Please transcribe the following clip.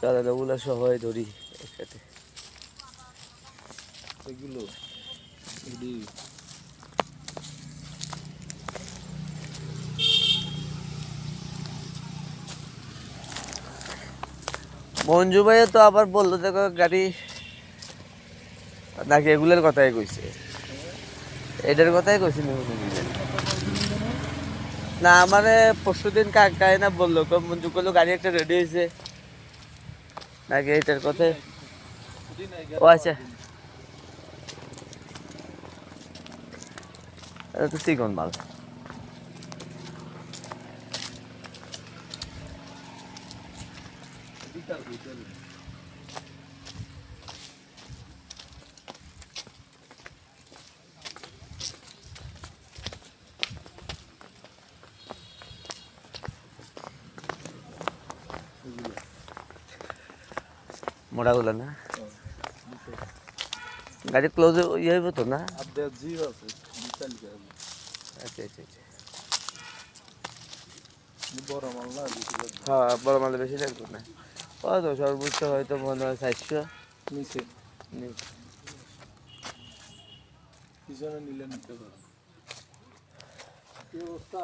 চলে ওগুলো সবাই ধরি একসাথে। এগুলো মঞ্জু ভাইয়া তো আবার বললো দেখো গাড়ি নাকি এগুলোর কথাই কইছে, এটার কথাই কইছি না আমারে পরশুদিন কাকাই না বললো মঞ্জু করলো গাড়ি একটা রেডি হয়েছে নাকি এটার কথাই। ও আচ্ছা এটা তো চিকন মাল। মোড়াগুলো না গাড়ি ক্লোজ ইয়ে হইব তো না। আছে আচ্ছা আচ্ছা আচ্ছা বড় মাল না হ্যাঁ বড় মালে বেশি লাগবে না। ও তো সর্বোচ্চ হয়তো মনে হয় 400 নিচে নেই। পিছনে নিলে নিতে পারো। কি অবস্থা?